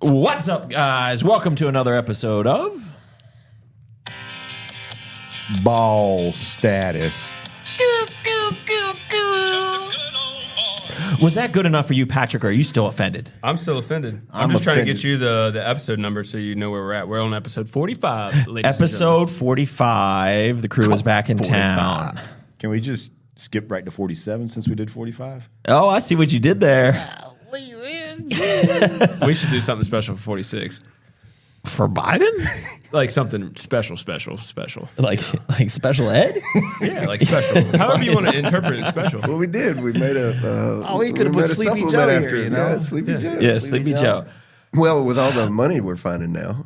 What's up, guys? Welcome to another episode of Ball Status. Was that good enough for you, Patrick, or are you still offended? I'm still offended. I'm just trying to get you the episode number so you know where we're at. We're on episode 45, ladies Episode 45. The crew is back in 45. town. Can we just skip right to 47 since we did 45? Oh, I see what you did there. We should do something special for 46. For Biden? Like something special. Like special ed? Yeah, like special. However you want to interpret it, special. Well, we did. We made a. we could have put Sleepy Joe here, you know? Yeah, Sleepy Joe. Yeah, Sleepy Joe. Well, with all the money we're finding now,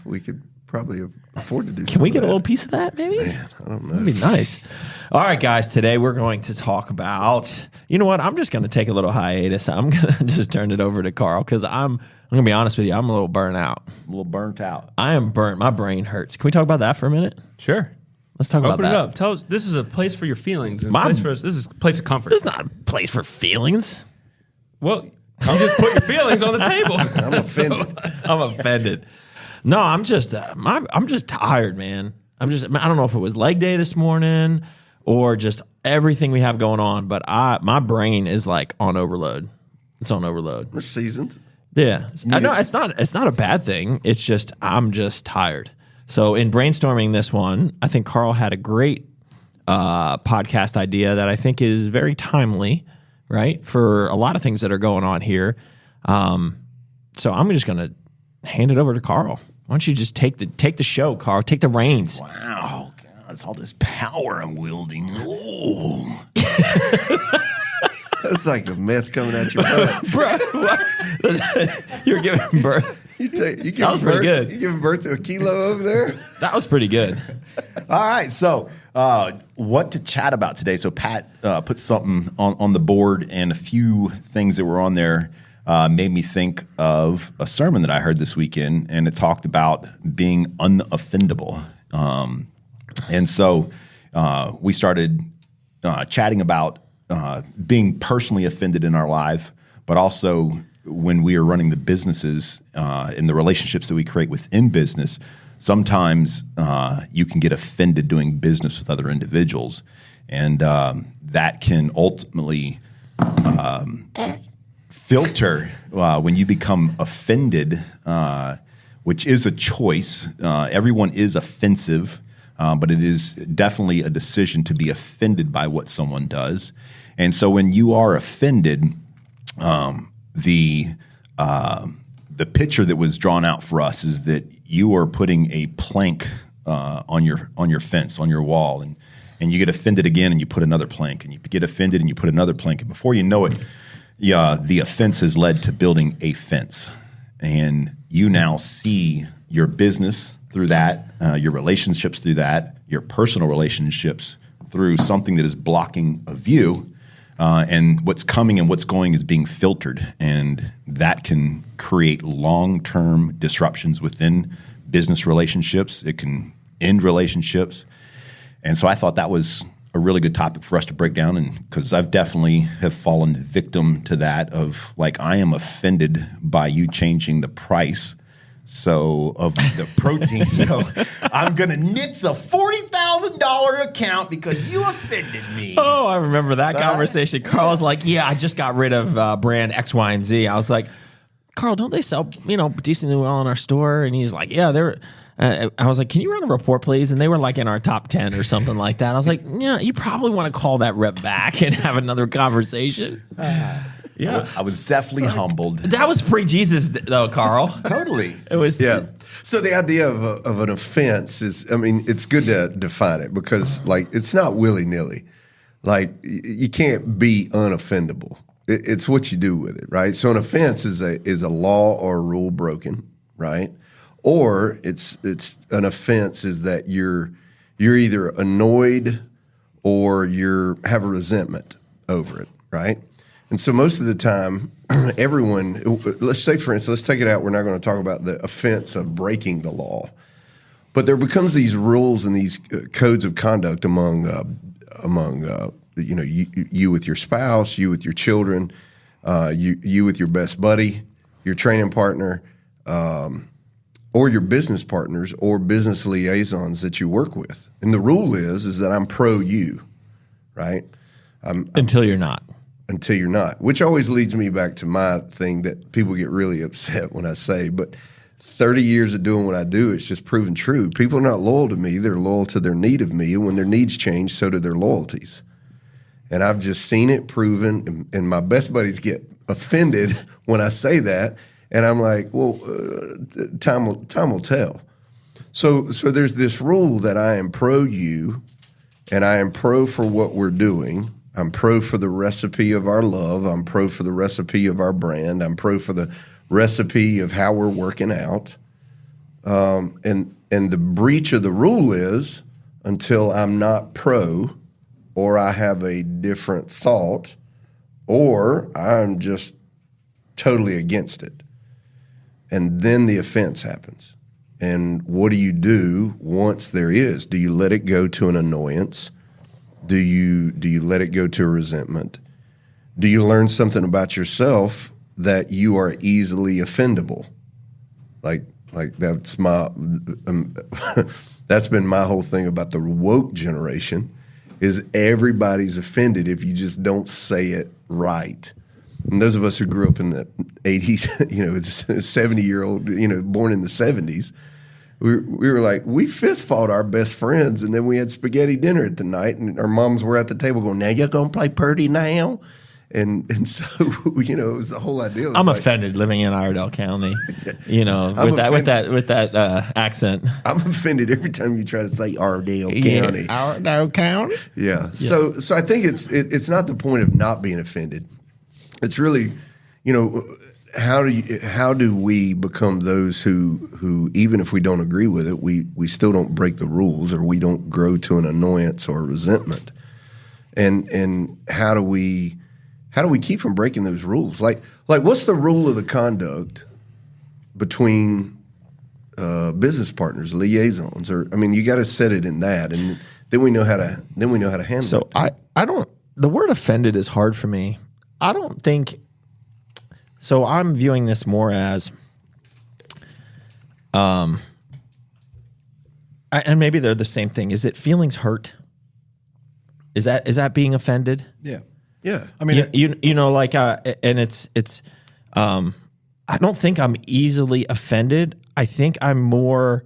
we could probably afford to do. Can we get a little piece of that, maybe? Man, I don't know. That'd be nice. All right, guys. Today we're going to talk about. You know what? I'm just going to take a little hiatus. I'm going to just turn it over to Carl because I'm going to be honest with you. I'm a little burnt out. A little burnt out. I am burnt. My brain hurts. Can we talk about that for a minute? Sure. Let's talk about Open that. it up. Tell us. This is a place for your feelings. And this is a place of comfort. This is not a place for feelings. Well, you just put your feelings on the table. I'm offended. I'm offended. No, I'm just tired, man. I don't know if it was leg day this morning or just everything we have going on, but my brain is like on overload. It's on overload. We're seasoned. Yeah. I know it's not a bad thing. It's just I'm just tired. So in brainstorming this one, I think Carl had a great podcast idea that I think is very timely, right? For a lot of things that are going on here. So I'm just going to hand it over to Carl. Why don't you just take the show, Carl? Take the reins. Wow. God, it's all this power I'm wielding. Oh. That's like a myth coming at your butt. Bro, what? You're giving birth. That was pretty good. You giving birth to a kilo over there? That was pretty good. All right. So what to chat about today? So Pat put something on the board, and a few things that were on there made me think of a sermon that I heard this weekend, and it talked about being unoffendable. And so we started chatting about being personally offended in our life, but also when we are running the businesses in the relationships that we create within business, sometimes you can get offended doing business with other individuals, and that can ultimately filter when you become offended, which is a choice. Everyone is offensive, but it is definitely a decision to be offended by what someone does. And so when you are offended, the picture that was drawn out for us is that you are putting a plank on your fence, on your wall, and you get offended again, and you put another plank, and you get offended, and you put another plank, and before you know it, the offense has led to building a fence, and you now see your business through that, your relationships through that, your personal relationships through something that is blocking a view. And what's coming and what's going is being filtered, and that can create long-term disruptions within business relationships. It can end relationships. And so I thought that was a really good topic for us to break down, and because I've definitely have fallen victim to that of like, I am offended by you changing the price of the protein. So I'm going to nix a $40,000 account because you offended me. Oh, I remember that conversation. Carl's like, yeah, I just got rid of brand X, Y, and Z. I was like, Carl, don't they sell, decently well in our store? And he's like, yeah, they're. I was like, can you run a report, please? And they were like in our top 10 or something like that. I was like, yeah, you probably want to call that rep back and have another conversation. Yeah, I was definitely humbled. That was pre-Jesus, though, Carl. Totally. It was. Yeah. So the idea of an offense is, it's good to define it because, like, it's not willy-nilly. Like, you can't be unoffendable. It's what you do with it, right? So an offense is a law or a rule broken, right? Or it's an offense is that you're either annoyed or have a resentment over it, right? And so most of the time, everyone, let's say, for instance, let's take it out. We're not going to talk about the offense of breaking the law. But there becomes these rules and these codes of conduct among you with your spouse, you with your children, you with your best buddy, your training partner, or your business partners or business liaisons that you work with. And the rule is that I'm pro you, right? Until you're not. Until you're not, which always leads me back to my thing that people get really upset when I say, but 30 years of doing what I do, it's just proven true. People are not loyal to me. They're loyal to their need of me. And when their needs change, so do their loyalties. And I've just seen it proven. And my best buddies get offended when I say that. And I'm like, well, time will tell. So there's this rule that I am pro you, and I am pro for what we're doing. I'm pro for the recipe of our love. I'm pro for the recipe of our brand. I'm pro for the recipe of how we're working out. And the breach of the rule is until I'm not pro, or I have a different thought, or I'm just totally against it. And then the offense happens. And what do you do once there is? Do you let it go to an annoyance? Do you let it go to a resentment? Do you learn something about yourself that you are easily offendable? Like that's that's been my whole thing about the woke generation, is everybody's offended if you just don't say it right. And those of us who grew up in the 80s, it's a 70-year-old, born in the 70s, we were like, we fist fought our best friends, and then we had spaghetti dinner at the night, and our moms were at the table going, now you're going to play Purdy now? And so, it was the whole idea. I'm offended living in Iredell County, with that accent. I'm offended every time you try to say Iredell County. Iredell County? Yeah. So I think it's not the point of not being offended. It's really, how do we become those who even if we don't agree with it, we still don't break the rules, or we don't grow to an annoyance or resentment, and how do we keep from breaking those rules? Like what's the rule of the conduct between business partners, liaisons, or you got to set it in that, and then we know how to handle it. So I don't. The word offended is hard for me. I don't think. So I'm viewing this more as, and maybe they're the same thing. Is it feelings hurt? Is that being offended? Yeah. Yeah. I mean, and it's. I don't think I'm easily offended. I think I'm more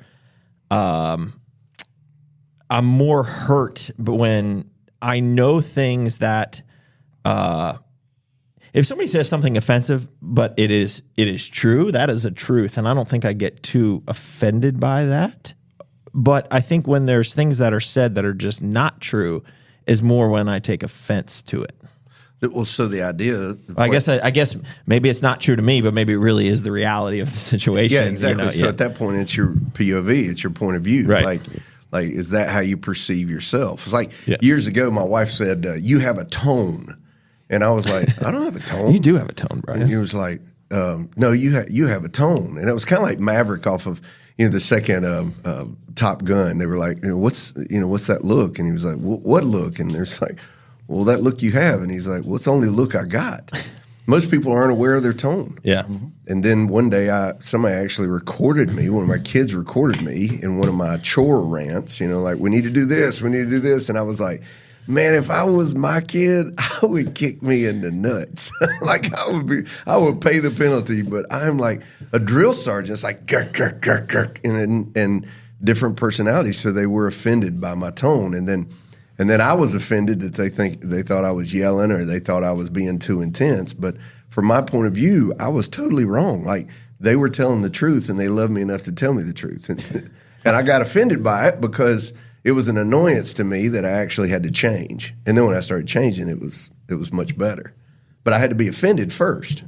hurt, but when I know things that. If somebody says something offensive, but it is true, that is a truth, and I don't think I get too offended by that. But I think when there's things that are said that are just not true, is more when I take offense to it. Well, so the idea, I guess maybe it's not true to me, but maybe it really is the reality of the situation. Yeah, exactly. So at that point, it's your POV, it's your point of view. Right. Like, is that how you perceive yourself? It's like years ago, my wife said, "You have a tone." And I was like, I don't have a tone. You do have a tone, Brian. And he was like, no, you have a tone. And it was kind of like Maverick off of the second Top Gun. They were like, what's that look? And he was like, what look? And there's like, well, that look you have. And he's like, well, it's the only look I got. Most people aren't aware of their tone. Yeah. Mm-hmm. And then one day somebody actually recorded me. One of my kids recorded me in one of my chore rants. Like, we need to do this, we need to do this. And I was like, man, if I was my kid, I would kick me in the nuts. Like I would pay the penalty. But I'm like a drill sergeant. It's like gurk, gurk, gurk, gurk, and different personalities. So they were offended by my tone, and then I was offended that they thought I was yelling, or they thought I was being too intense. But from my point of view, I was totally wrong. Like they were telling the truth, and they loved me enough to tell me the truth, and I got offended by it because it was an annoyance to me that I actually had to change. And then when I started changing, it was much better. But I had to be offended first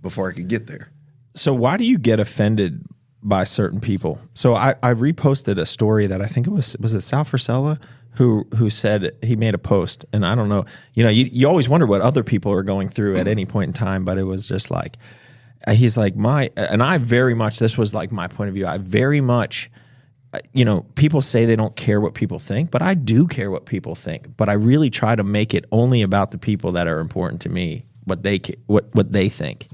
before I could get there. So why do you get offended by certain people? So I reposted a story that I think it was it Sal Frisella who said, he made a post, and I don't know, you always wonder what other people are going through at any point in time, but it was just like, he's like, I very much, this was like my point of view, I very much, people say they don't care what people think, but I do care what people think. But I really try to make it only about the people that are important to me, what they think.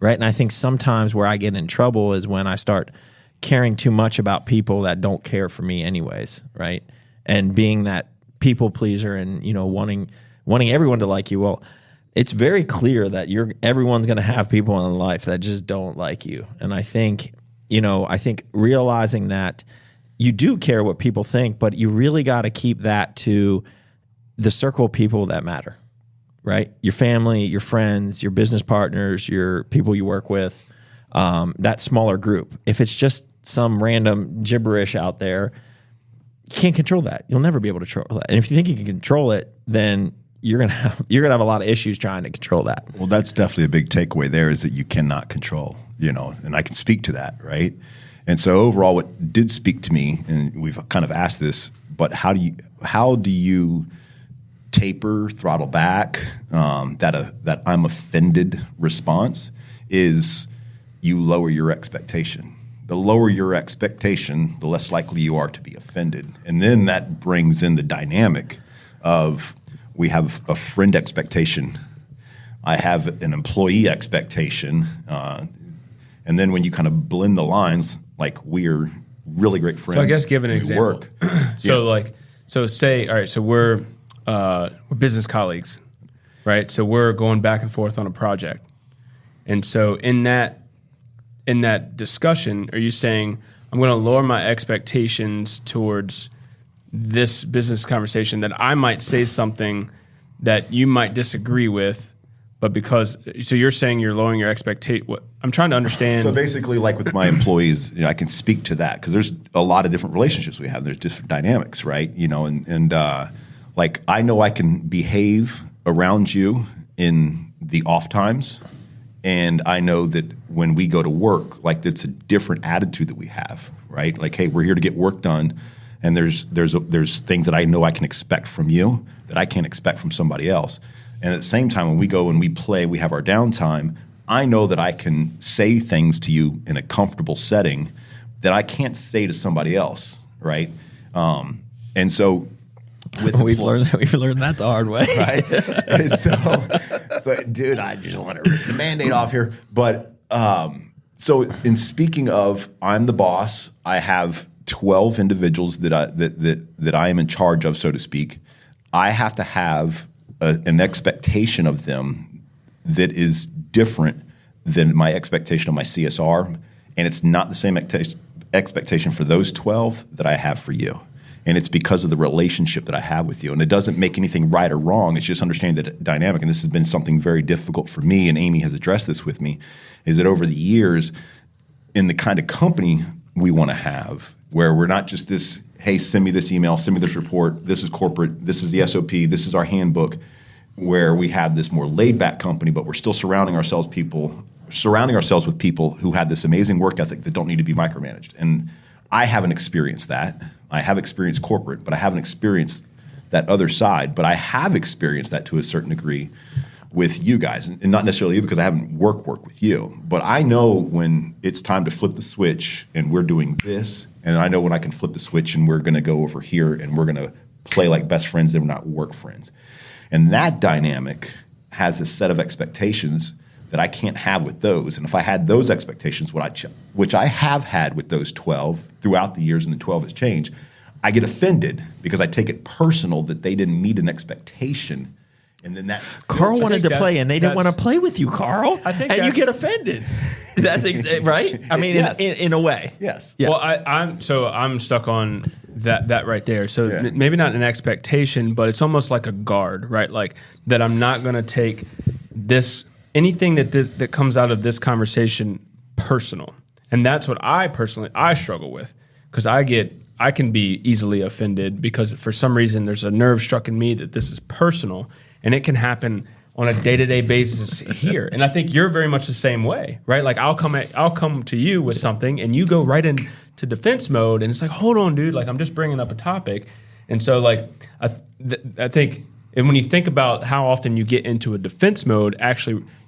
right? And I think sometimes where I get in trouble is when I start caring too much about people that don't care for me anyways, right? And being that people pleaser and, you know, wanting everyone to like you. Well, it's very clear that everyone's going to have people in life that just don't like you. And I think realizing that you do care what people think, but you really got to keep that to the circle of people that matter, right? Your family, your friends, your business partners, your people you work with, that smaller group. If it's just some random gibberish out there, you can't control that. You'll never be able to control that. And if you think you can control it, then you're gonna have a lot of issues trying to control that. Well, that's definitely a big takeaway there, is that you cannot control, you know, and I can speak to that, right? And so overall, what did speak to me, and we've kind of asked this, but how do you taper, throttle back that I'm offended response, is you lower your expectation. The lower your expectation, the less likely you are to be offended. And then that brings in the dynamic of, we have a friend expectation, I have an employee expectation, and then when you kind of blend the lines, like, we're really great friends. So I guess give an example. Work. So say, all right, so we're business colleagues, right? So we're going back and forth on a project. And so in that discussion, are you saying, I'm going to lower my expectations towards this business conversation, that I might say something that you might disagree with, but so you're saying you're lowering your expectation. I'm trying to understand. So basically, like with my employees, you know, I can speak to that because there's a lot of different relationships we have. There's different dynamics, right? You know, and like, I know I can behave around you in the off times, and I know that when we go to work, like, it's a different attitude that we have, right? Like, hey, we're here to get work done, and there's things that I know I can expect from you that I can't expect from somebody else. And at the same time, when we go and we play, we have our downtime, I know that I can say things to you in a comfortable setting that I can't say to somebody else, right? And so we've learned that the hard way, right? so, dude, I just want to rip the Band-Aid off here. But so, in speaking of, I'm the boss. I have 12 individuals that I am in charge of, so to speak. I have to have an expectation of them that is different than my expectation of my CSR, and it's not the same expectation for those 12 that I have for you. And it's because of the relationship that I have with you. And it doesn't make anything right or wrong. It's just understanding the dynamic. And this has been something very difficult for me, and Amy has addressed this with me, is that over the years, in the kind of company we want to have, where we're not just this, hey, send me this email, send me this report, this is corporate, this is the SOP, this is our handbook, where we have this more laid-back company, but we're still surrounding ourselves with people who have this amazing work ethic that don't need to be micromanaged. And I haven't experienced that. I have experienced corporate, but I haven't experienced that other side. But I have experienced that to a certain degree with you guys, and not necessarily you, because I haven't work with you. But I know when it's time to flip the switch and we're doing this, and I know when I can flip the switch and we're going to go over here and we're going to play like best friends and we're not work friends. And that dynamic has a set of expectations that I can't have with those. And if I had those expectations, which I have had with those 12 throughout the years, and the 12 has changed, I get offended because I take it personal that they didn't meet an expectation. And then that Carl wanted to play, and they didn't want to play with you, Carl. And you get offended. That's right. I mean, yes. in a way, yes. Yeah. Well, I'm stuck on that right there. So maybe not an expectation, but it's almost like a guard, right? Like that I'm not going to take anything that comes out of this conversation personal, and that's what I struggle with, because I can be easily offended because for some reason there's a nerve struck in me that this is personal. And it can happen on a day-to-day basis here. And I think you're very much the same way, right? Like I'll come to you with something and you go right into defense mode, and it's like, hold on, dude, like I'm just bringing up a topic. And so like I think, and when you think about how often you get into a defense mode,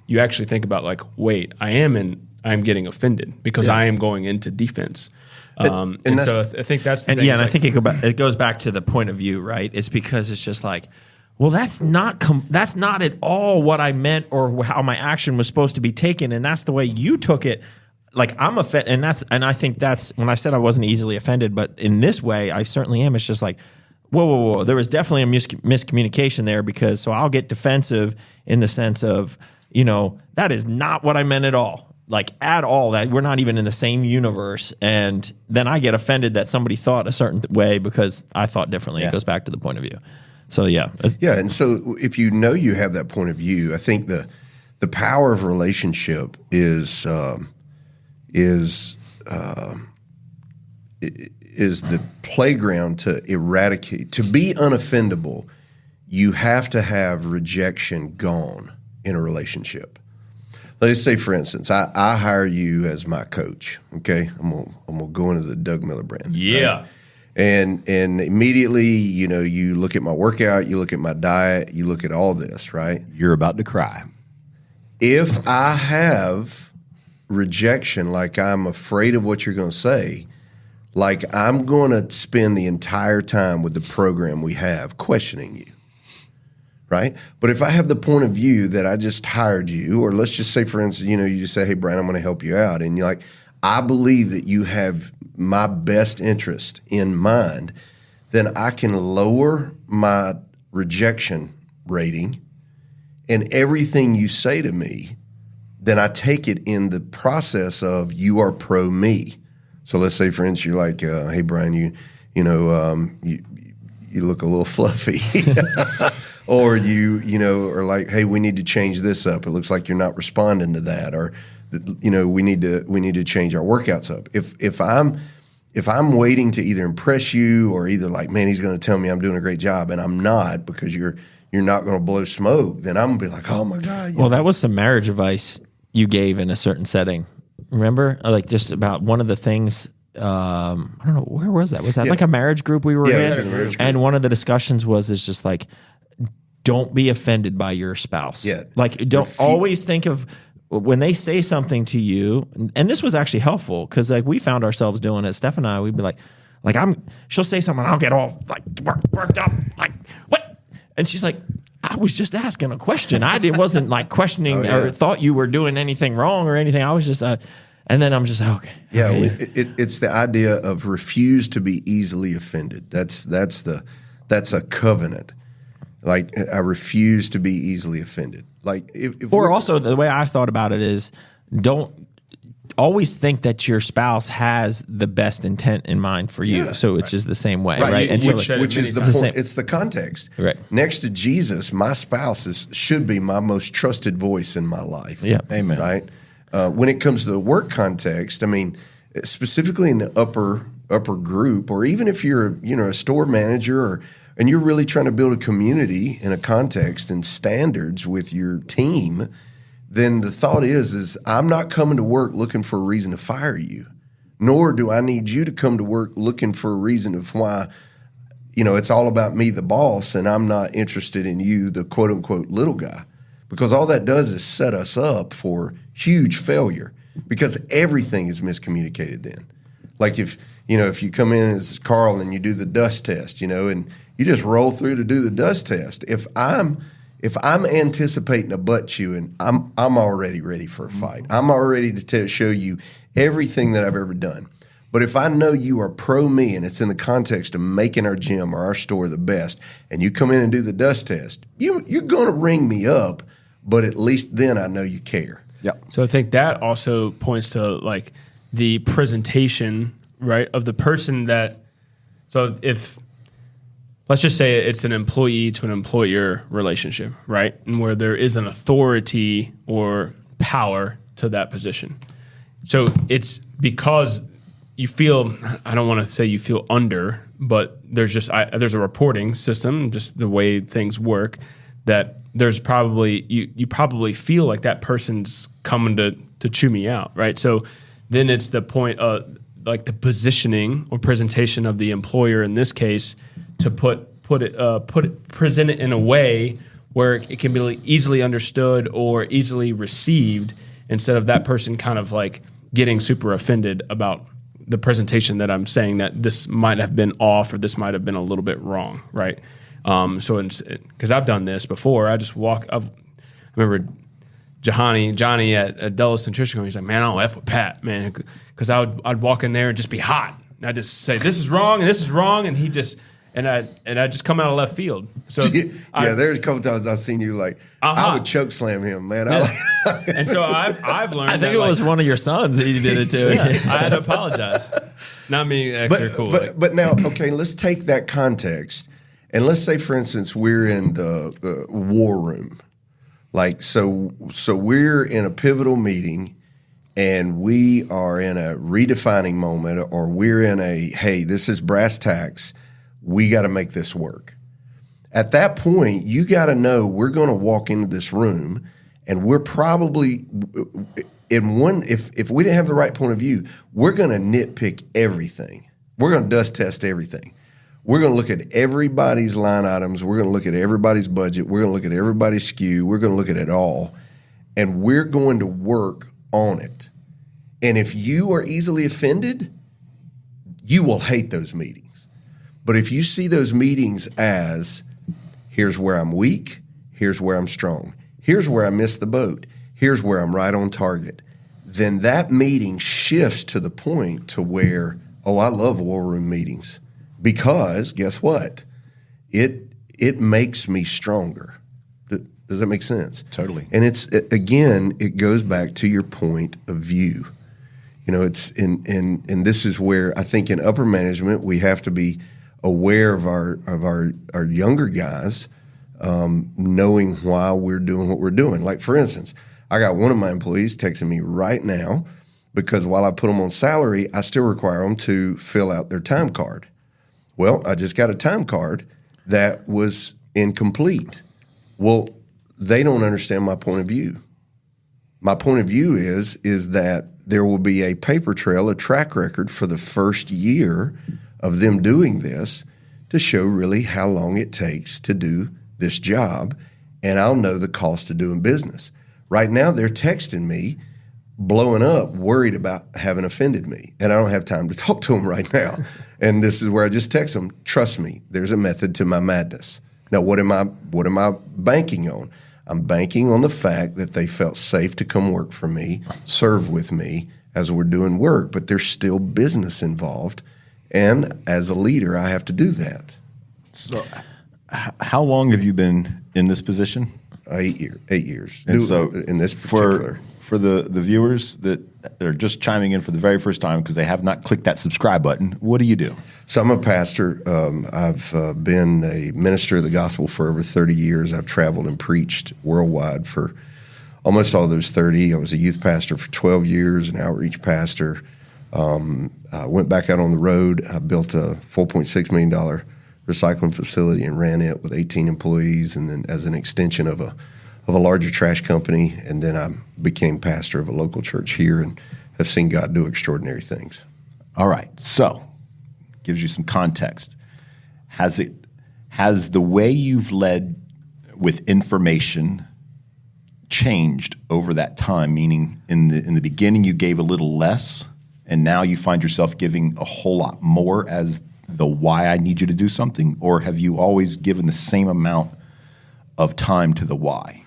you actually think about like, wait, I'm getting offended because I am going into defense. And so I think that's the thing. Yeah, and I think it goes back to the point of view, right? It's because it's just like, well, that's not at all what I meant or how my action was supposed to be taken, and that's the way you took it. Like I'm offended, and I think that's when I said I wasn't easily offended, but in this way, I certainly am. It's just like, whoa. There was definitely a miscommunication there because so I'll get defensive in the sense of, that is not what I meant at all. Like at all, that we're not even in the same universe, and then I get offended that somebody thought a certain way because I thought differently. Yeah. It goes back to the point of view. So yeah, and so if you have that point of view, I think the power of relationship is the playground to eradicate. To be unoffendable, you have to have rejection gone in a relationship. Let's say, for instance, I hire you as my coach. Okay, I'm gonna go into the Doug Miller brand. Yeah. Right? And immediately, you look at my workout, you look at my diet, you look at all this, right? You're about to cry. If I have rejection, like I'm afraid of what you're going to say, like I'm going to spend the entire time with the program we have questioning you, right? But if I have the point of view that I just hired you, or let's just say, for instance, you just say, hey, Brian, I'm going to help you out. And you're like, I believe that you have my best interest in mind, then I can lower my rejection rating, and everything you say to me, then I take it in the process of you are pro me. So let's say, for instance, you're like, hey, Brian, you look a little fluffy. Or you are like, hey, we need to change this up. It looks like you're not responding to that. Or, we need to change our workouts up. If I'm waiting to either impress you or either like, man, he's going to tell me I'm doing a great job, and I'm not because you're not going to blow smoke, then I'm going to be like, oh my God. Well, that was some marriage advice you gave in a certain setting. Remember? Like just about one of the things, I don't know, where was that? Was that like a marriage group we were in? It was in a marriage group. And one of the discussions was just like, don't be offended by your spouse. Yeah. Like don't always think of when they say something to you, and this was actually helpful because like we found ourselves doing it. Steph and I, we'd be like she'll say something, I'll get all like worked up, like what? And she's like, I was just asking a question. Wasn't like questioning or thought you were doing anything wrong or anything. I was just, and then I'm just okay. Yeah, okay. It's the idea of refuse to be easily offended. That's a covenant. Like I refuse to be easily offended. Like or also the way I thought about it is don't always think that your spouse has the best intent in mind for you. Yeah, so it's just the same way, right? And which is the point. It's the context. Right. Next to Jesus, my spouse should be my most trusted voice in my life. Yeah. Amen. Right. When it comes to the work context, I mean, specifically in the upper group, or even if you're a store manager and you're really trying to build a community in a context and standards with your team, then the thought is I'm not coming to work looking for a reason to fire you, nor do I need you to come to work looking for a reason of why, it's all about me, the boss, and I'm not interested in you, the quote unquote little guy, because all that does is set us up for huge failure because everything is miscommunicated then. Like if you come in as Carl and you do the dust test, and you just roll through to do the dust test. If I'm anticipating a butt chewing, I'm already ready for a fight. I'm already to show you everything that I've ever done. But if I know you are pro me and it's in the context of making our gym or our store the best, and you come in and do the dust test, you're going to ring me up, but at least then I know you care. Yeah. So I think that also points to like the presentation, right, of the person that. So if let's just say it's an employee to an employer relationship, right, and where there is an authority or power to that position. So it's because you feel, I don't want to say you feel under, but there's a reporting system, just the way things work, that there's probably, you probably feel like that person's coming to chew me out, right? So then it's the point of like the positioning or presentation of the employer in this case to present it in a way where it can be easily understood or easily received, instead of that person kind of like getting super offended about the presentation that I'm saying that this might have been off or this might have been a little bit wrong, right? So because I've done this before, I just walk. I remember Johnny at Dulles Nutrition. He's like, man, I don't F with Pat, man, because I'd walk in there and just be hot, and I just say this is wrong and this is wrong, and he just. And I just come out of left field. So there's a couple times I've seen you like I would choke slam him, man. And so I've learned. I think it was one of your sons that you did it to. I had to apologize. Not being extra cool. But now, okay, let's take that context and let's say, for instance, we're in the war room, like so we're in a pivotal meeting. And we are in a redefining moment, or we're in a hey, this is brass tacks. We got to make this work. At that point, you got to know we're going to walk into this room and we're probably in one, if we didn't have the right point of view, we're going to nitpick everything. We're going to dust test everything. We're going to look at everybody's line items. We're going to look at everybody's budget. We're going to look at everybody's SKU. We're going to look at it all. And we're going to work on it. And if you are easily offended, you will hate those meetings. But if you see those meetings as, here's where I'm weak, here's where I'm strong, here's where I missed the boat, here's where I'm right on target, then that meeting shifts to the point to where, oh, I love war room meetings because guess what? It makes me stronger. Does that make sense? Totally. And it goes back to your point of view. You know, and this is where I think in upper management we have to be aware of our younger guys, knowing why we're doing what we're doing. Like, for instance, I got one of my employees texting me right now because while I put them on salary, I still require them to fill out their time card. Well, I just got a time card that was incomplete. Well, they don't understand my point of view. My point of view is that there will be a paper trail, a track record for the first year of them doing this to show really how long it takes to do this job, and I'll know the cost of doing business. Right now, they're texting me, blowing up, worried about having offended me, and I don't have time to talk to them right now. And this is where I just text them, trust me, there's a method to my madness. Now, what am I banking on? I'm banking on the fact that they felt safe to come work for me, serve with me as we're doing work, but there's still business involved. And as a leader, I have to do that. So how long have you been in this position? 8 years. And so in this particular. For the viewers that are just chiming in for the very first time because they have not clicked that subscribe button, what do you do? So I'm a pastor. I've been a minister of the gospel for over 30 years. I've traveled and preached worldwide for almost all those 30. I was a youth pastor for 12 years, an outreach pastor. I went back out on the road. I built a $4.6 million recycling facility and ran it with 18 employees, and then as an extension of a larger trash company. And then I became pastor of a local church here and have seen God do extraordinary things. All right. So gives you some context. Has the way you've led with information changed over that time? Meaning in the beginning you gave a little less, and now you find yourself giving a whole lot more as the why I need you to do something? Or have you always given the same amount of time to the why?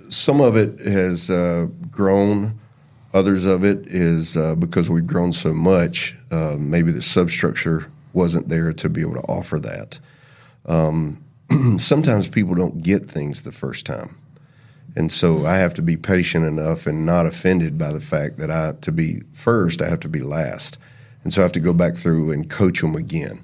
Some of it has grown. Others of it is because we've grown so much, maybe the substructure wasn't there to be able to offer that. Sometimes people don't get things the first time. And so I have to be patient enough and not offended by the fact that to be first, I have to be last. And so I have to go back through and coach them again.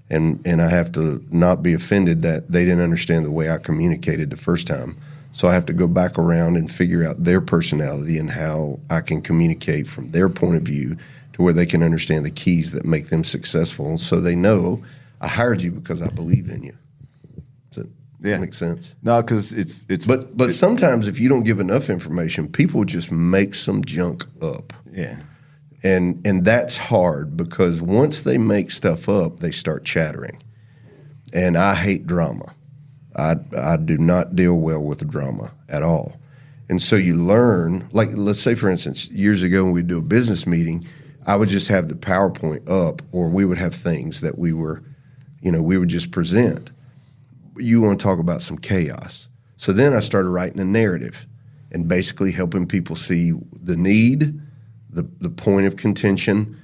And I have to not be offended that they didn't understand the way I communicated the first time. So I have to go back around and figure out their personality and how I can communicate from their point of view to where they can understand the keys that make them successful. So they know I hired you because I believe in you. Does that make sense? No, because it's But sometimes if you don't give enough information, people just make some junk up. Yeah. And that's hard because once they make stuff up, they start chattering. And I hate drama. I do not deal well with drama at all. And so you learn, like let's say for instance, years ago when we'd do a business meeting, I would just have the PowerPoint up, or we would have things that we would just present. you want to talk about some chaos. So then I started writing a narrative and basically helping people see the need, the point of contention,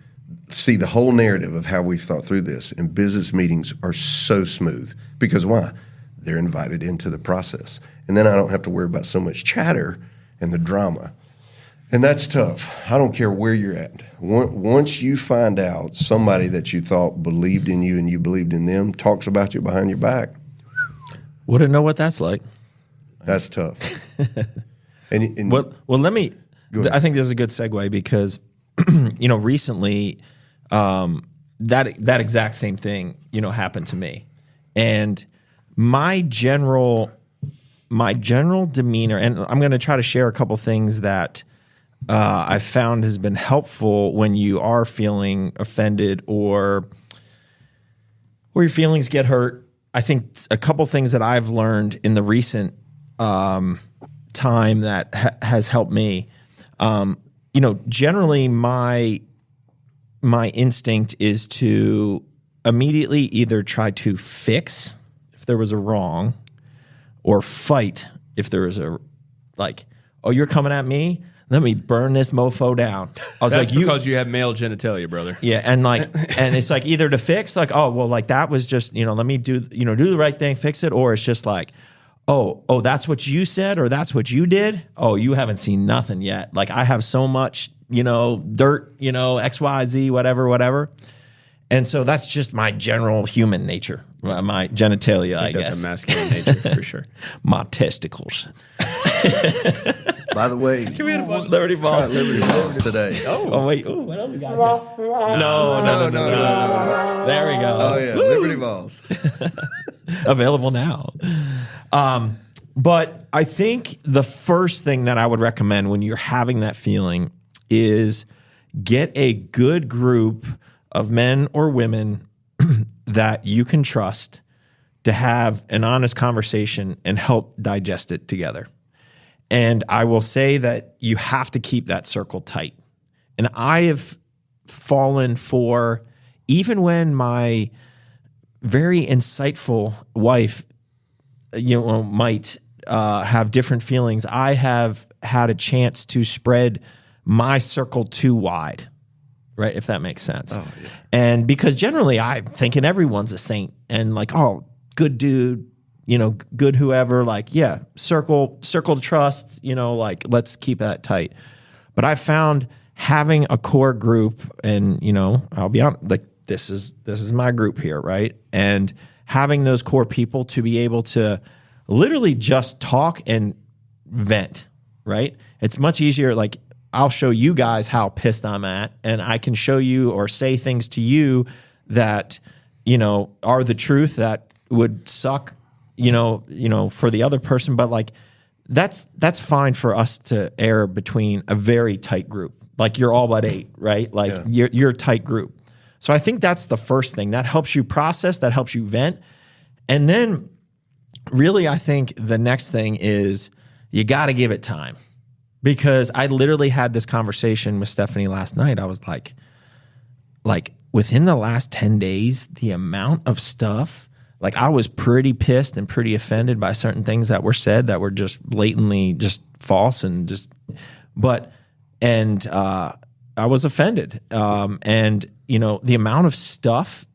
see the whole narrative of how we've thought through this. And business meetings are so smooth because why? They're invited into the process. And then I don't have to worry about so much chatter and the drama. And that's tough. I don't care where you're at. Once you find out somebody that you thought believed in you and you believed in them talks about you behind your back, wouldn't know what that's like. that's tough. And Well, let me. I think this is a good segue because, recently, that exact same thing, happened to me, and my general demeanor, and I'm going to try to share a couple things that I've found has been helpful when you are feeling offended or your feelings get hurt. I think a couple things that I've learned in the recent time that has helped me. Generally my instinct is to immediately either try to fix if there was a wrong or fight if there was a oh, you're coming at me? Let me burn this mofo down. I was That's because you have male genitalia, brother. Yeah, and and it's either to fix, oh well, that was just, let me do the right thing, fix it, or it's just oh, that's what you said or that's what you did? Oh, you haven't seen nothing yet. I have so much, dirt, X, Y, Z, whatever. And so that's just my general human nature, my genitalia, I guess. That's a masculine nature for sure. My testicles. by the way, Liberty Balls. tried Liberty Balls today. Oh wait. Oh, what else we got here? No. There we go. Oh, yeah, Liberty Balls. Available now. But I think the first thing that I would recommend when you're having that feeling is get a good group of men or women that you can trust to have an honest conversation and help digest it together. And I will say that you have to keep that circle tight. And I have fallen for, even when my very insightful wife, might have different feelings, I have had a chance to spread my circle too wide, right? If that makes sense. Oh, yeah. And because generally I'm thinking everyone's a saint and oh, good dude, good whoever, circle of trust, let's keep that tight. But I found having a core group, and I'll be honest, this is my group here, right? And having those core people to be able to literally just talk and vent, right? It's much easier. I'll show you guys how pissed I'm at, and I can show you or say things to you that, are the truth that would suck, for the other person. But that's fine for us to air between a very tight group. You're all but 8, right? You're a tight group. So I think that's the first thing that helps you process, that helps you vent. And then really, I think the next thing is you got to give it time, because I literally had this conversation with Stephanie last night. I was like within the last 10 days, the amount of stuff, I was pretty pissed and pretty offended by certain things that were said that were just blatantly just false and I was offended. And the amount of stuff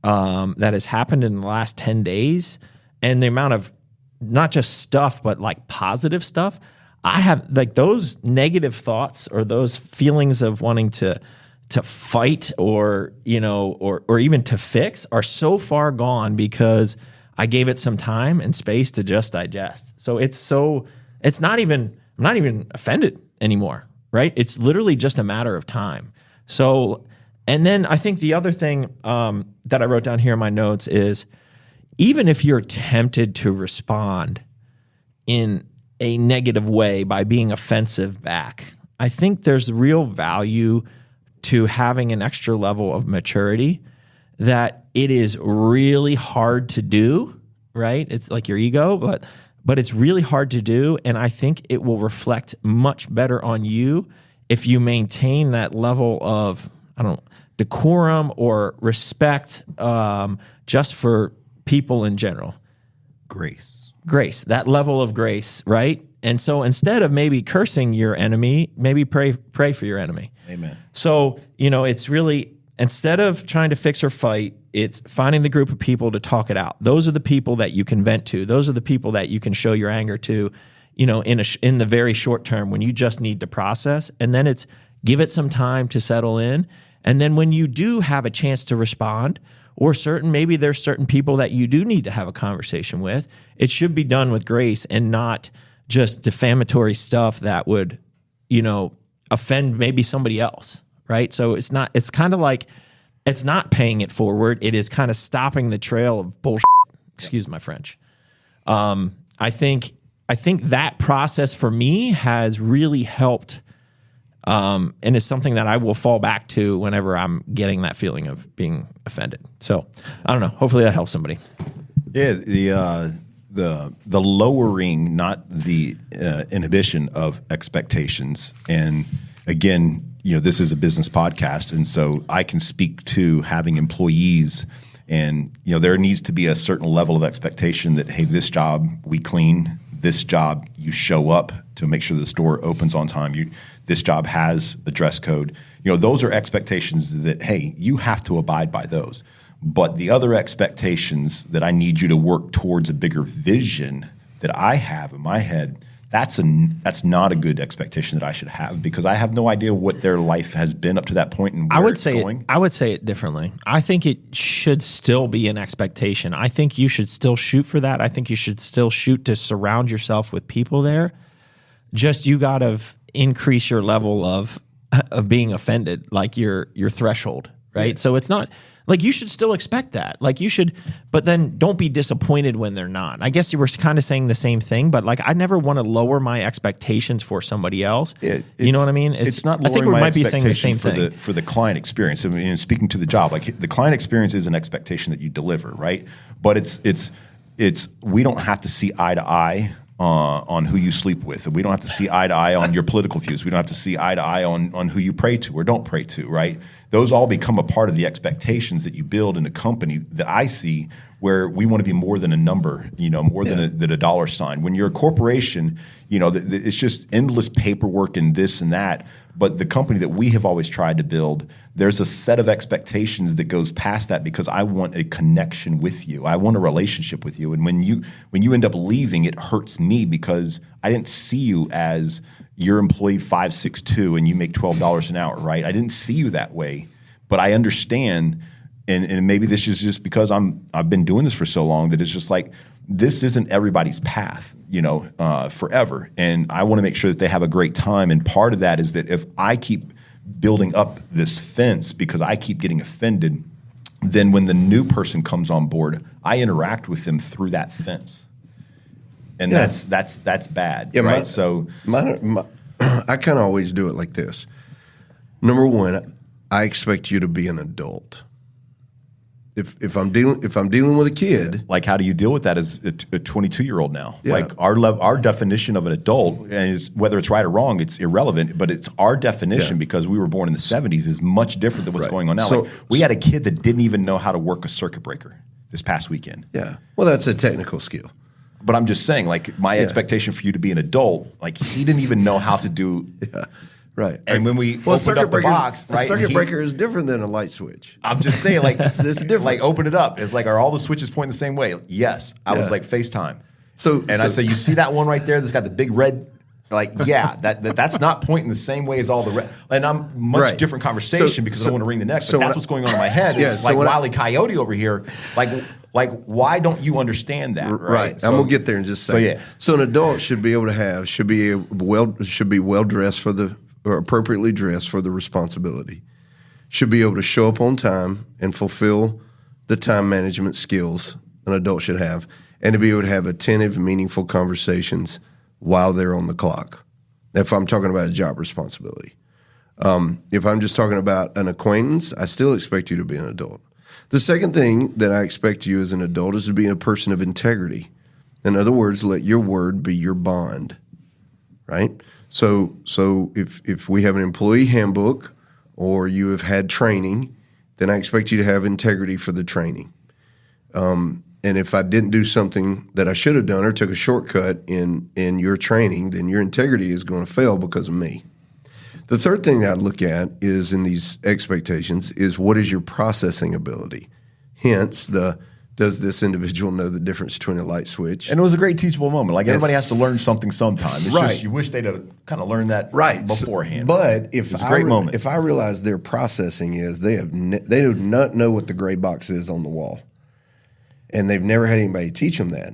that has happened in the last 10 days and the amount of not just stuff, but positive stuff, I have those negative thoughts or those feelings of wanting to fight or even to fix are so far gone because I gave it some time and space to just digest. So I'm not even offended anymore, right? It's literally just a matter of time. So, and then I think the other thing that I wrote down here in my notes is, even if you're tempted to respond in a negative way by being offensive back, I think there's real value to having an extra level of maturity that it is really hard to do, right? It's like your ego, but it's really hard to do. And I think it will reflect much better on you if you maintain that level of, decorum or respect just for people in general. Grace. That level of grace, right? And so instead of maybe cursing your enemy, maybe pray for your enemy. Amen. So, it's really, instead of trying to fix or fight, it's finding the group of people to talk it out. Those are the people that you can vent to. Those are the people that you can show your anger to, in the very short term when you just need to process. And then it's give it some time to settle in. And then when you do have a chance to respond, or maybe there's certain people that you do need to have a conversation with, it should be done with grace and not just defamatory stuff that would, offend maybe somebody else, right? So it's kind of like, it's not paying it forward. It is kind of stopping the trail of bullshit. Excuse my French. I think that process for me has really helped, and is something that I will fall back to whenever I'm getting that feeling of being offended. So I don't know. Hopefully that helps somebody. Yeah, the lowering, not the inhibition of expectations. And again, this is a business podcast, and so I can speak to having employees, and there needs to be a certain level of expectation that, hey, this job we clean, this job you show up to make sure the store opens on time. This job has a dress code. Those are expectations that, hey, you have to abide by those. But the other expectations that I need you to work towards a bigger vision that I have in my head, that's not a good expectation that I should have, because I have no idea what their life has been up to that point and where it's going. I would say it differently. I think it should still be an expectation. I think you should still shoot for that. I think you should still shoot to surround yourself with people there. Just you got to increase your level of being offended, like your threshold, right? Yeah. So it's not like you should still expect that. Like you should, but then don't be disappointed when they're not. I guess you were kind of saying the same thing, but like I never want to lower my expectations for somebody else. You know what I mean? It's not lowering, I think we might be saying the same thing for the client experience. I mean, speaking to the job, like the client experience is an expectation that you deliver, right? But it's we don't have to see eye to eye on who you sleep with. We don't have to see eye to eye on your political views. We don't have to see eye to eye on who you pray to or don't pray to, right? Those all become a part of the expectations that you build in a company that I see, where we want to be more than a number, more than a dollar sign. When you're a corporation, it's just endless paperwork and this and that. But the company that we have always tried to build, there's a set of expectations that goes past that, because I want a connection with you. I want a relationship with you. And when you end up leaving, it hurts me, because I didn't see you as your employee 562 and you make $12 an hour, right? I didn't see you that way, but I understand. And maybe this is just because I've been doing this for so long that it's just like, this isn't everybody's path, forever. And I want to make sure that they have a great time. And part of that is that if I keep building up this fence because I keep getting offended, then when the new person comes on board, I interact with them through that fence. And that's bad, right? I kind of always do it like this. Number one, I expect you to be an adult. If I'm dealing with a kid, like how do you deal with that as a 22-year-old now? Yeah. Like our definition of an adult, and whether it's right or wrong, it's irrelevant. But it's our definition because we were born in the 70s is much different than what's going on now. So, we had a kid that didn't even know how to work a circuit breaker this past weekend. Yeah, well, that's a technical skill. But I'm just saying, like my expectation for you to be an adult, like he didn't even know how to do. Yeah. Right. And when we opened up the box, right? A circuit breaker is different than a light switch. I'm just saying, like, it's different. Like, open it up. It's like, are all the switches pointing the same way? Yes. I was like, FaceTime. I say, you see that one right there that's got the big red, like, yeah, that's not pointing the same way as all the red. And I'm much different conversation because I want to ring the neck, but that's what's going on in my head. It's like Wile E. Coyote over here. Like, why don't you understand that? Right. I'm gonna get there in just a second. So an adult should be well dressed or appropriately dressed for the responsibility. Should be able to show up on time and fulfill the time management skills an adult should have, and to be able to have attentive, meaningful conversations while they're on the clock. If I'm talking about a job responsibility. If I'm just talking about an acquaintance, I still expect you to be an adult. The second thing that I expect you as an adult is to be a person of integrity. In other words, let your word be your bond, right? So if we have an employee handbook or you have had training, then I expect you to have integrity for the training. And And if I didn't do something that I should have done or took a shortcut in your training, then your integrity is going to fail because of me. The third thing that I look at is in these expectations is what is your processing ability? Hence does this individual know the difference between a light switch? And it was a great teachable moment. Like everybody has to learn something sometime. It's Right. just you wish they'd have kind of learned that beforehand. But if it's a great moment. If I realize their processing is they do not know what the gray box is on the wall, and they've never had anybody teach them that,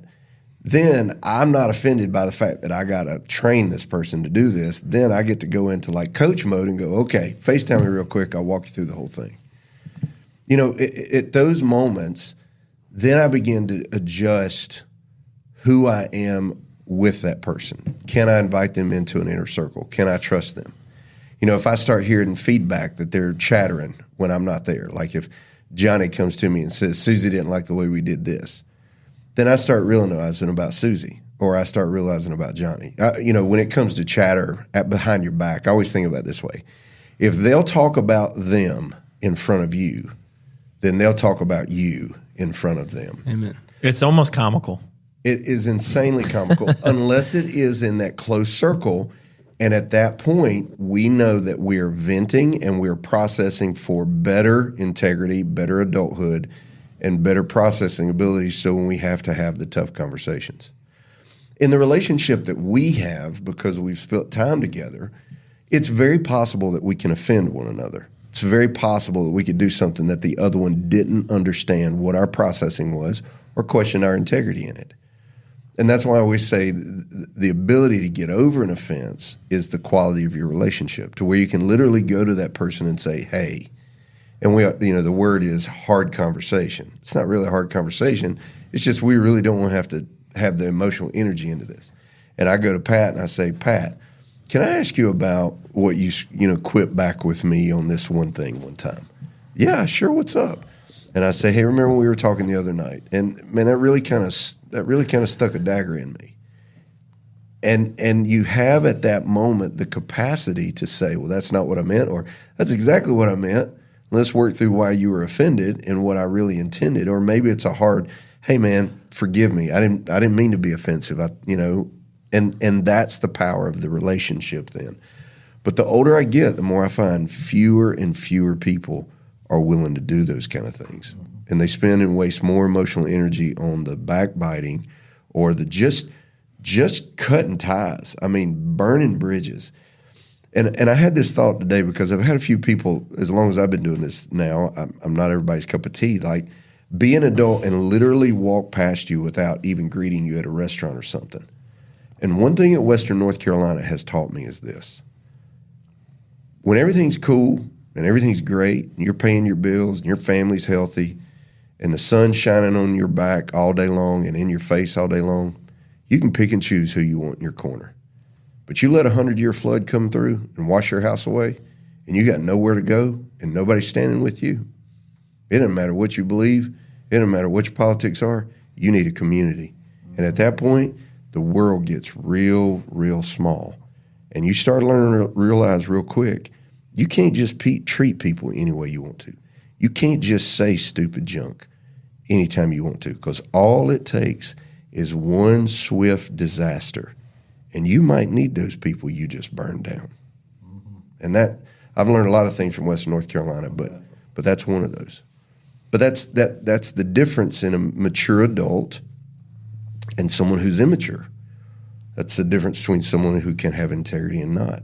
then I'm not offended by the fact that I got to train this person to do this. Then I get to go into like coach mode and go, okay, FaceTime me real quick. I'll walk you through the whole thing. You know, at those moments, then I begin to adjust who I am with that person. Can I invite them into an inner circle? Can I trust them? You know, if I start hearing feedback that they're chattering when I'm not there, like if Johnny comes to me and says, Susie didn't like the way we did this, then I start realizing about Susie, or I start realizing about Johnny. You know, when it comes to chatter behind your back, I always think about it this way. If they'll talk about them in front of you, then they'll talk about you in front of them. Amen. It's almost comical. It is insanely comical unless it is in that close circle. And at that point, we know that we are venting and we're processing for better integrity, better adulthood, and better processing abilities, so when we have to have the tough conversations. In the relationship that we have, because we've spent time together, it's very possible that we can offend one another. It's very possible that we could do something that the other one didn't understand what our processing was or question our integrity in it. And that's why I always say the ability to get over an offense is the quality of your relationship, to where you can literally go to that person and say, hey, and the word is hard conversation. It's not really a hard conversation. It's just we really don't want to have to have the emotional energy into this. And I go to Pat and I say, Pat, can I ask you about what you quit back with me on this one thing one time? Yeah, sure. What's up? And I say, hey, remember when we were talking the other night? And man, that really kind of stuck a dagger in me. And you have at that moment the capacity to say, well, that's not what I meant, or that's exactly what I meant. Let's work through why you were offended and what I really intended. Or maybe it's a hard, hey man, forgive me. I didn't mean to be offensive. And that's the power of the relationship then. But the older I get, the more I find fewer and fewer people are willing to do those kind of things. And they spend and waste more emotional energy on the backbiting or the just cutting ties. I mean, burning bridges. And I had this thought today because I've had a few people, as long as I've been doing this now, I'm not everybody's cup of tea, like be an adult and literally walk past you without even greeting you at a restaurant or something. And one thing that Western North Carolina has taught me is this. When everything's cool and everything's great, and you're paying your bills and your family's healthy and the sun's shining on your back all day long and in your face all day long, you can pick and choose who you want in your corner. But you let a 100-year flood come through and wash your house away, and you got nowhere to go and nobody's standing with you. It doesn't matter what you believe. It doesn't matter what your politics are. You need a community. And at that point, the world gets real, real small. And you start learning to realize real quick, you can't just treat people any way you want to. You can't just say stupid junk anytime you want to, because all it takes is one swift disaster. And you might need those people you just burned down. Mm-hmm. And that I've learned a lot of things from Western North Carolina, but that's one of those. But that's the difference in a mature adult and someone who's immature. That's the difference between someone who can have integrity and not.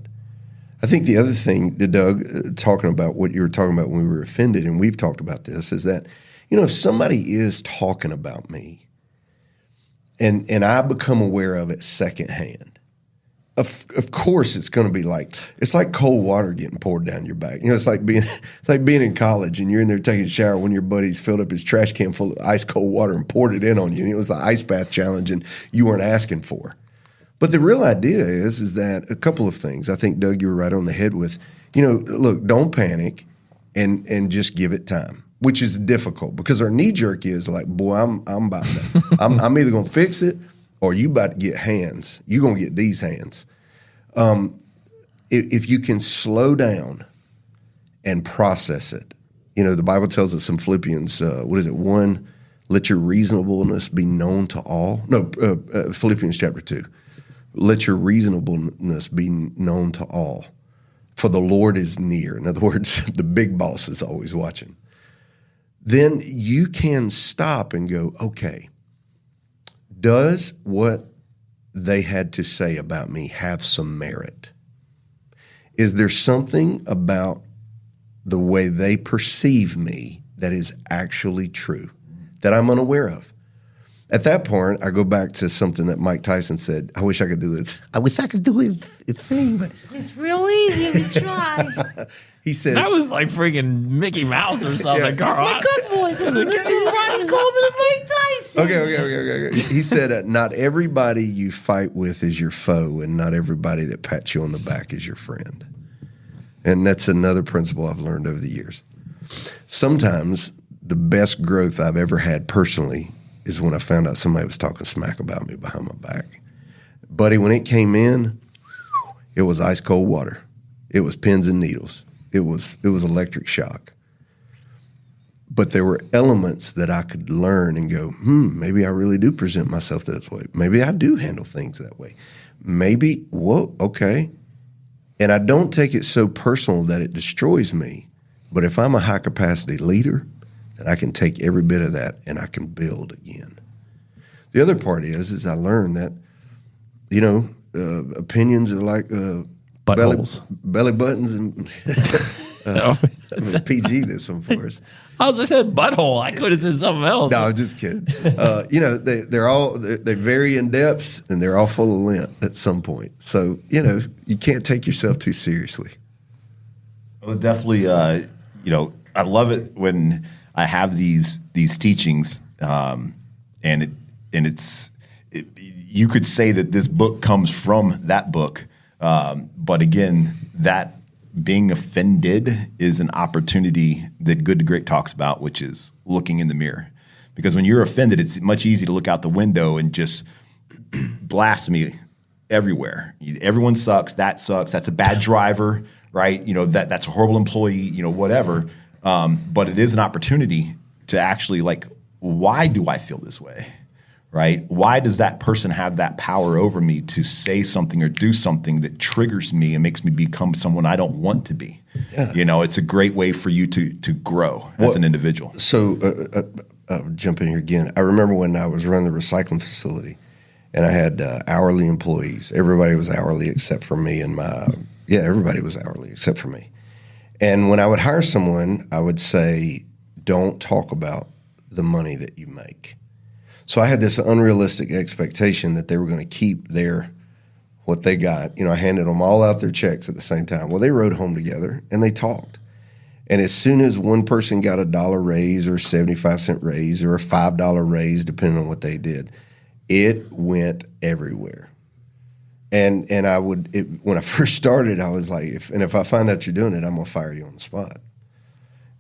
I think the other thing, Doug, talking about what you were talking about when we were offended, and we've talked about this, is that, if somebody is talking about me and I become aware of it secondhand, of course it's going to be it's like cold water getting poured down your back. It's like being in college and you're in there taking a shower when your buddies filled up his trash can full of ice cold water and poured it in on you. And it was the ice bath challenge and you weren't asking for. But the real idea is that a couple of things. I think, Doug, you were right on the head with, look, don't panic and just give it time, which is difficult because our knee jerk is like, boy, I'm about to, I'm either going to fix it or you about to get hands. You're going to get these hands. If you can slow down and process it, the Bible tells us in Philippians, 1, Let your reasonableness be known to all. No, Philippians chapter 2. Let your reasonableness be known to all, for the Lord is near. In other words, the big boss is always watching. Then you can stop and go, okay, does what they had to say about me have some merit? Is there something about the way they perceive me that is actually true that I'm unaware of? At that point, I go back to something that Mike Tyson said, I wish I could do it. I wish I could do a thing, but it's real easy to try. He said, that was like freaking Mickey Mouse or something. Yeah. Carl. My good voice. That's what you Ronnie Coleman and Mike Tyson. Okay. He said, not everybody you fight with is your foe, and not everybody that pats you on the back is your friend. And that's another principle I've learned over the years. Sometimes the best growth I've ever had personally is when I found out somebody was talking smack about me behind my back. Buddy, when it came in, it was ice cold water. It was pins and needles. It was electric shock. But there were elements that I could learn and go, maybe I really do present myself this way. Maybe I do handle things that way. Maybe, okay. And I don't take it so personal that it destroys me. But if I'm a high capacity leader, then I can take every bit of that and I can build again. The other part is I learned that, opinions are like belly buttons and PG this one for us. I was just said butthole. I could have said something else. No, I'm just kidding. They're very in depth and they're all full of lint at some point. So you can't take yourself too seriously. Well, definitely. I love it when I have these teachings, and you could say that this book comes from that book, but again, that being offended is an opportunity that Good to Great talks about, which is looking in the mirror. Because when you're offended, it's much easier to look out the window and just blasphemy everywhere. Everyone sucks. That's a bad driver, right? That's a horrible employee. Whatever. But it is an opportunity to actually why do I feel this way, right? Why does that person have that power over me to say something or do something that triggers me and makes me become someone I don't want to be? Yeah. It's a great way for you to grow as an individual. So I'll jump in here again. I remember when I was running the recycling facility and I had hourly employees. Everybody was hourly except for me and everybody was hourly except for me. And when I would hire someone, I would say, don't talk about the money that you make. So I had this unrealistic expectation that they were going to keep what they got. I handed them all out their checks at the same time. Well, they rode home together and they talked. And as soon as one person got $1 raise or 75-cent raise or a $5 raise, depending on what they did, it went everywhere. And when I first started, I was like, if I find out you're doing it, I'm going to fire you on the spot.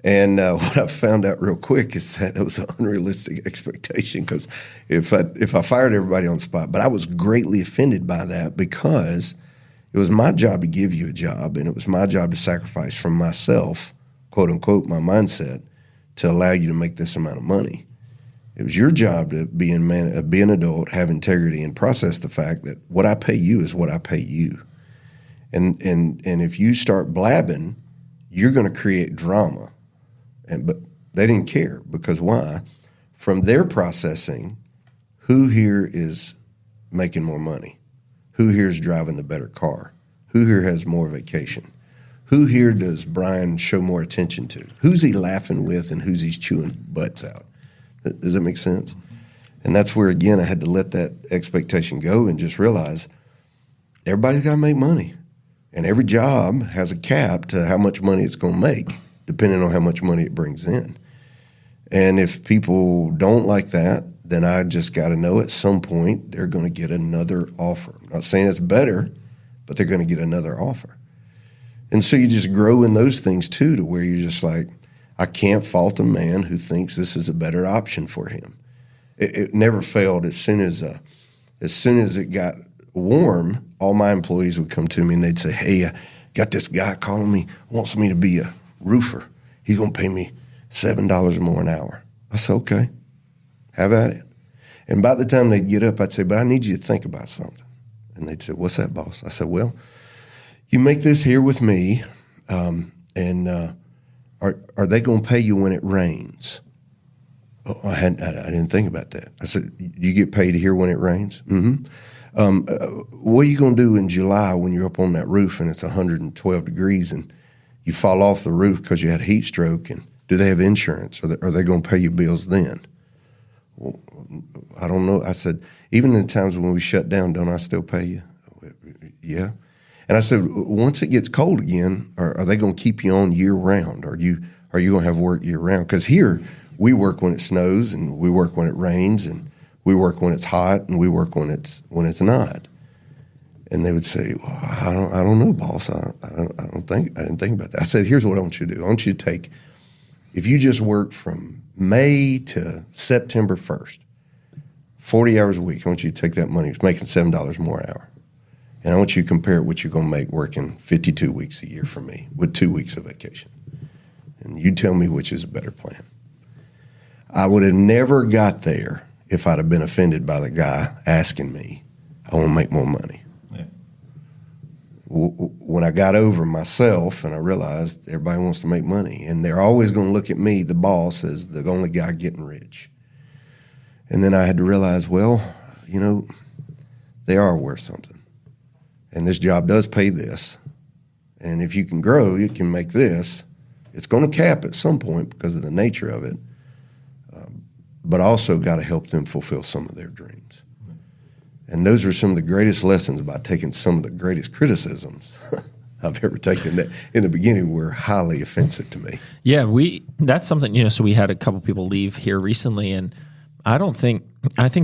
And what I found out real quick is that it was an unrealistic expectation because if I fired everybody on the spot, but I was greatly offended by that because it was my job to give you a job and it was my job to sacrifice from myself, quote unquote, my mindset to allow you to make this amount of money. It was your job to be an adult, have integrity, and process the fact that what I pay you is what I pay you. And if you start blabbing, you're going to create drama. But they didn't care because why? From their processing, who here is making more money? Who here is driving the better car? Who here has more vacation? Who here does Brian show more attention to? Who's he laughing with and who's he chewing butts out? Does that make sense? And that's where, again, I had to let that expectation go and just realize everybody's got to make money. And every job has a cap to how much money it's going to make, depending on how much money it brings in. And if people don't like that, then I just got to know at some point they're going to get another offer. I'm not saying it's better, but they're going to get another offer. And so you just grow in those things too, to where you're just like, I can't fault a man who thinks this is a better option for him. It never failed. As soon as it got warm, all my employees would come to me and they'd say, hey, I got this guy calling me, wants me to be a roofer. He's going to pay me $7 more an hour. I said, okay. have at it. And by the time they'd get up, I'd say, but I need you to think about something. And they'd say, what's that, boss? I said, well, you make this here with me, and are they going to pay you when it rains? Oh, I didn't think about that. I said, you get paid here when it rains? Mm-hmm. What are you going to do in July when you're up on that roof and it's 112 degrees and you fall off the roof because you had a heat stroke? And do they have insurance? Are they going to pay you bills then? Well, I don't know. I said, even in the times when we shut down, don't I still pay you? Yeah. And I said, once it gets cold again, are they going to keep you on year round? Are you going to have work year round? Because here we work when it snows and we work when it rains and we work when it's hot and we work when it's not. And they would say, well, I don't know, boss. I didn't think about that. I said, here's what I want you to do. I want you to take, if you just work from May to September 1st, 40 hours a week, I want you to take that money. It's making $7 more an hour. And I want you to compare it what you're going to make working 52 weeks a year for me with 2 weeks of vacation. And you tell me which is a better plan. I would have never got there if I'd have been offended by the guy asking me, I want to make more money. Yeah. When I got over myself and I realized everybody wants to make money and they're always going to look at me, the boss, as the only guy getting rich. And then I had to realize, well, they are worth something. And this job does pay this. And if you can grow, you can make this. It's going to cap at some point because of the nature of it. But also got to help them fulfill some of their dreams. And those are some of the greatest lessons about taking some of the greatest criticisms I've ever taken that in the beginning were highly offensive to me. Yeah, that's something, so we had a couple people leave here recently, and I think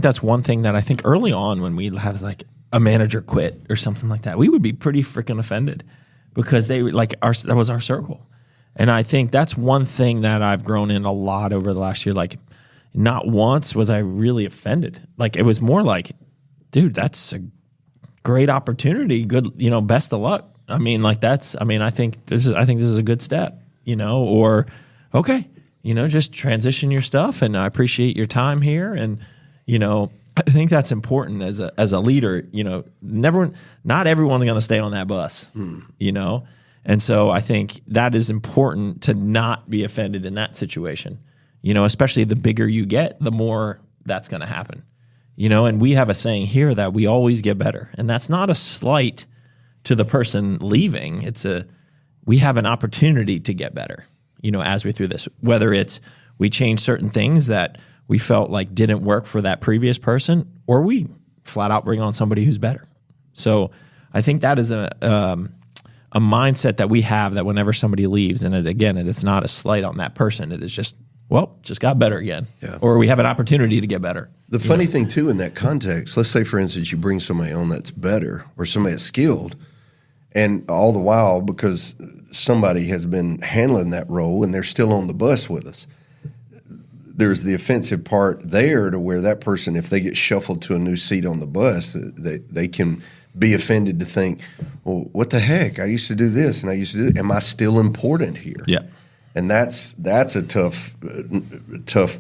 that's one thing that I think early on when we have like a manager quit or something like that, we would be pretty freaking offended because they that was our circle. And I think that's one thing that I've grown in a lot over the last year. Like, not once was I really offended. Like, it was more like, dude, that's a great opportunity. Good, best of luck. I think this is a good step, or okay, just transition your stuff and I appreciate your time here. And, I think that's important as a leader, not everyone's going to stay on that bus, And so I think that is important to not be offended in that situation. Especially the bigger you get, the more that's going to happen. And we have a saying here that we always get better. And that's not a slight to the person leaving. We have an opportunity to get better, as we through this. Whether it's we change certain things that we felt like didn't work for that previous person, or we flat out bring on somebody who's better. So I think that is a mindset that we have, that whenever somebody leaves, and it is not a slight on that person. It is just got better again. Yeah. Or we have an opportunity to get better. The funny thing, too, in that context, let's say, for instance, you bring somebody on that's better or somebody that's skilled, and all the while, because somebody has been handling that role and they're still on the bus with us, there's the offensive part there to where that person, if they get shuffled to a new seat on the bus, they can be offended to think, well, what the heck? I used to do this and I used to do that. Am I still important here? Yeah. And that's a tough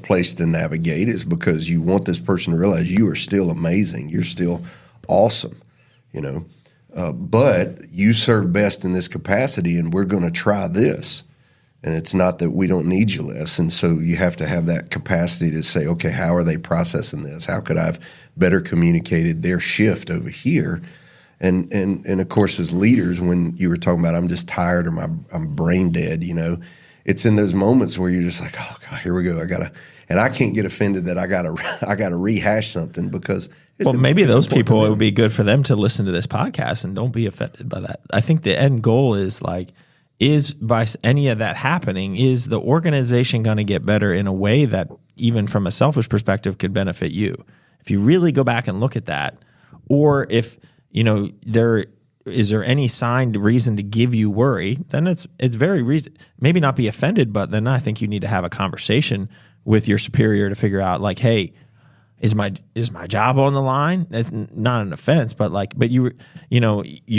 place to navigate, is because you want this person to realize you are still amazing. You're still awesome, but you serve best in this capacity, and we're going to try this. And it's not that we don't need you less. And so you have to have that capacity to say, okay, how are they processing this? How could I have better communicated their shift over here? And of course, as leaders, when you were talking about I'm just tired or I'm brain dead, it's in those moments where you're just like, oh God, here we go. And I can't get offended that I gotta rehash something, because maybe those people, it would be good for them to listen to this podcast and don't be offended by that. I think the end goal is by any of that happening, is the organization going to get better in a way that even from a selfish perspective could benefit you? If you really go back and look at that, or if is there any reason to give you worry, then it's very reason, maybe not be offended, but then I think you need to have a conversation with your superior to figure out, like, hey, is my job on the line? It's not an offense, but you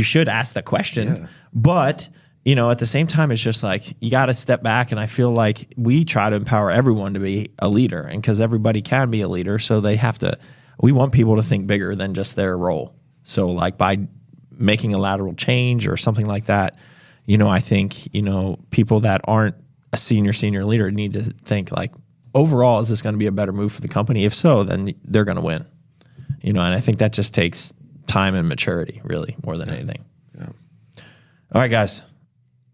should ask that question. Yeah. But at the same time, it's just like you got to step back. And I feel like we try to empower everyone to be a leader, and because everybody can be a leader, so we want people to think bigger than just their role. So like by making a lateral change or something like that, I think, people that aren't a senior leader need to think like, overall, is this going to be a better move for the company? If so, then they're going to win. And I think that just takes time and maturity, really, more than anything. Yeah. All right, guys.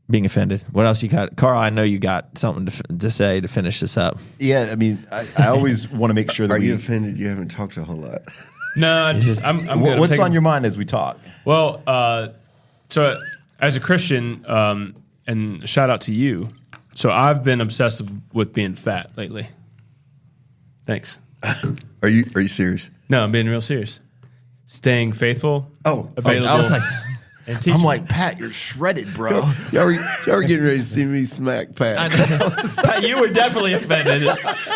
Being offended. What else you got? Carl, I know you got something to say to finish this up. Yeah, I mean, I always want to make sure that Are you offended? You haven't talked a whole lot. No, I'm good. What's on your mind as we talk? Well, so as a Christian, and shout out to you. So I've been obsessive with being fat lately. Thanks. Are you serious? No, I'm being real serious. Staying faithful. Available. I was like, and teachable. I'm like, Pat, you're shredded, bro. Y'all were getting ready to see me smack Pat. you were definitely offended.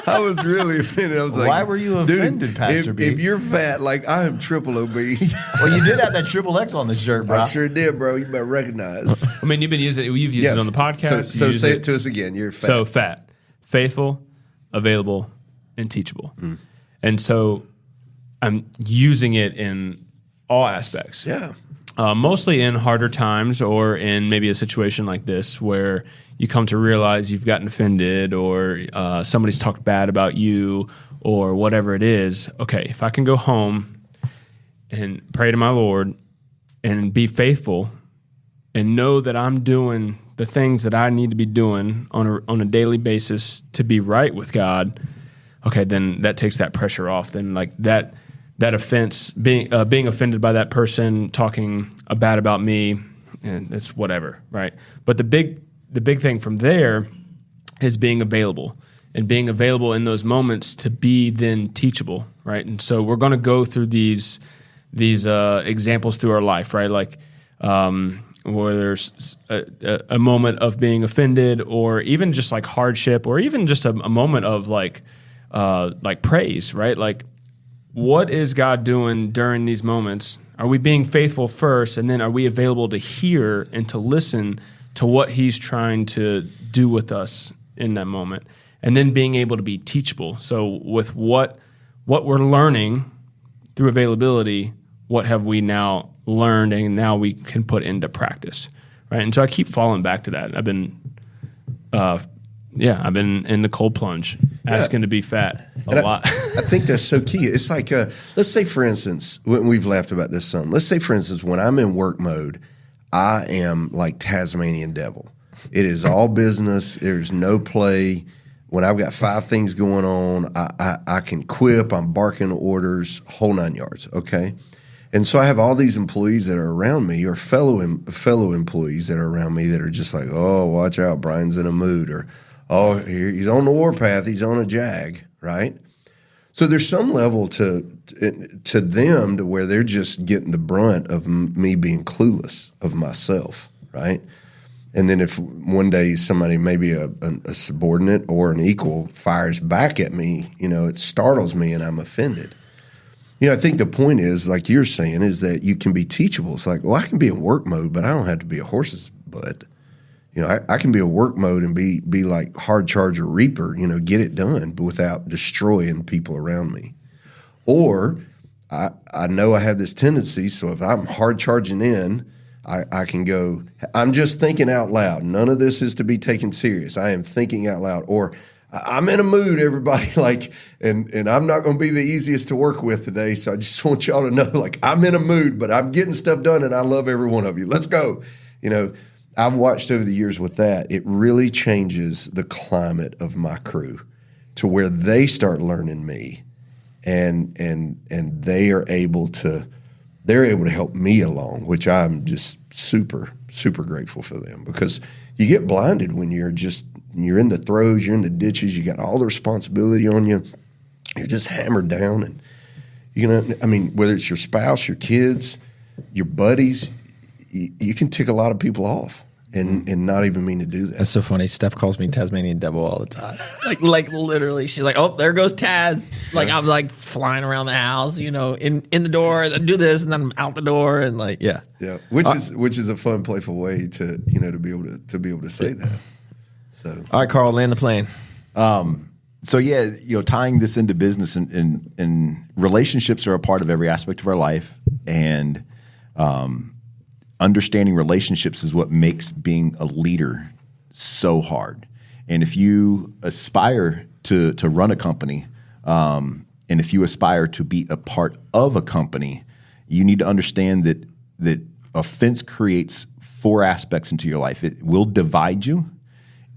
I was really offended. I was like, why were you offended, Pastor B? If you're fat, like I am triple obese. Well, you did have that triple X on the shirt, bro. I sure did, bro. You better recognize. I mean, you've used it on the podcast. So say it to us again. You're fat. So fat, faithful, available, and teachable. And so I'm using it in all aspects. Yeah. Mostly in harder times or in maybe a situation like this where you come to realize you've gotten offended or somebody's talked bad about you or whatever it is. Okay, if I can go home and pray to my Lord and be faithful and know that I'm doing the things that I need to be doing on a daily basis to be right with God, okay, then that takes that pressure off. Then like that offense, being offended by that person talking bad about me, and it's whatever, right? But the big thing from there is being available and being available in those moments to be then teachable, right? And so we're going to go through these examples through our life, right? Like where there's a moment of being offended, or even just like hardship, or even just a moment of like praise, right? Like, what is God doing during these moments? Are we being faithful first, and then are we available to hear and to listen to what He's trying to do with us in that moment? And then being able to be teachable. So with what we're learning through availability, what have we now learned and now we can put into practice, right? And so I keep falling back to that. I've been in the cold plunge, asking to be fat a lot. I think that's so key. It's like, let's say, for instance, when we've laughed about this some. Let's say, for instance, when I'm in work mode, I am like Tasmanian devil. It is all business. There's no play. When I've got 5 things going on, I can quip. I'm barking orders, whole 9 yards. Okay. And so I have all these employees that are around me, or fellow employees that are around me, that are just like, oh, watch out, Brian's in a mood, or oh, he's on the warpath, he's on a jag, right? So there's some level to them to where they're just getting the brunt of me being clueless of myself, right? And then if one day somebody, maybe a subordinate or an equal, fires back at me, it startles me and I'm offended. I think the point is, like you're saying, is that you can be teachable. It's like, well, I can be in work mode, but I don't have to be a horse's butt. I can be in work mode and be like hard charger reaper, get it done, but without destroying people around me. Or I know I have this tendency, so if I'm hard charging in, I can go, I'm just thinking out loud. None of this is to be taken serious. I am thinking out loud. Or I'm in a mood, everybody, and I'm not going to be the easiest to work with today, so I just want y'all to know, like, I'm in a mood, but I'm getting stuff done, and I love every one of you. Let's go. I've watched over the years with that, it really changes the climate of my crew to where they start learning me, and they are able to help me along, which I'm just super, super grateful for them, because you get blinded when you're in the throes, you're in the ditches, you got all the responsibility on you, you're just hammered down, and whether it's your spouse, your kids, your buddies, you can tick a lot of people off. and not even mean to do that. That's so funny. Steph calls me Tasmanian devil all the time. like literally, she's like, "Oh, there goes Taz." Like I'm like flying around the house, in the door, then do this, and then I'm out the door, and yeah, which is a fun, playful way to to be able to say that. So, all right, Carl, land the plane. So yeah, tying this into business and relationships are a part of every aspect of our life, and understanding relationships is what makes being a leader so hard. And if you aspire to run a company, and if you aspire to be a part of a company, you need to understand that offense creates 4 aspects into your life. It will divide you,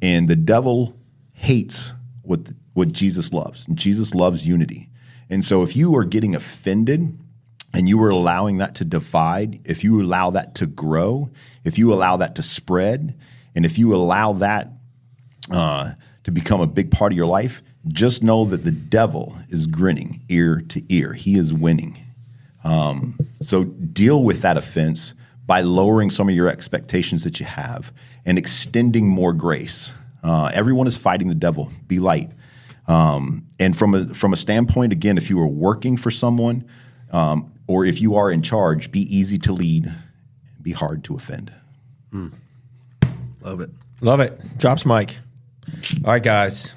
and the devil hates what Jesus loves. And Jesus loves unity. And so if you are getting offended and you are allowing that to divide, if you allow that to grow, if you allow that to spread, and if you allow that to become a big part of your life, just know that the devil is grinning ear to ear. He is winning. So deal with that offense by lowering some of your expectations that you have and extending more grace. Everyone is fighting the devil. Be light. And from a standpoint, again, if you are working for someone or if you are in charge, be easy to lead, be hard to offend. Love it. Love it. Drops mic. All right, guys.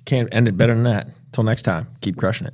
Can't end it better than that. Till next time, keep crushing it.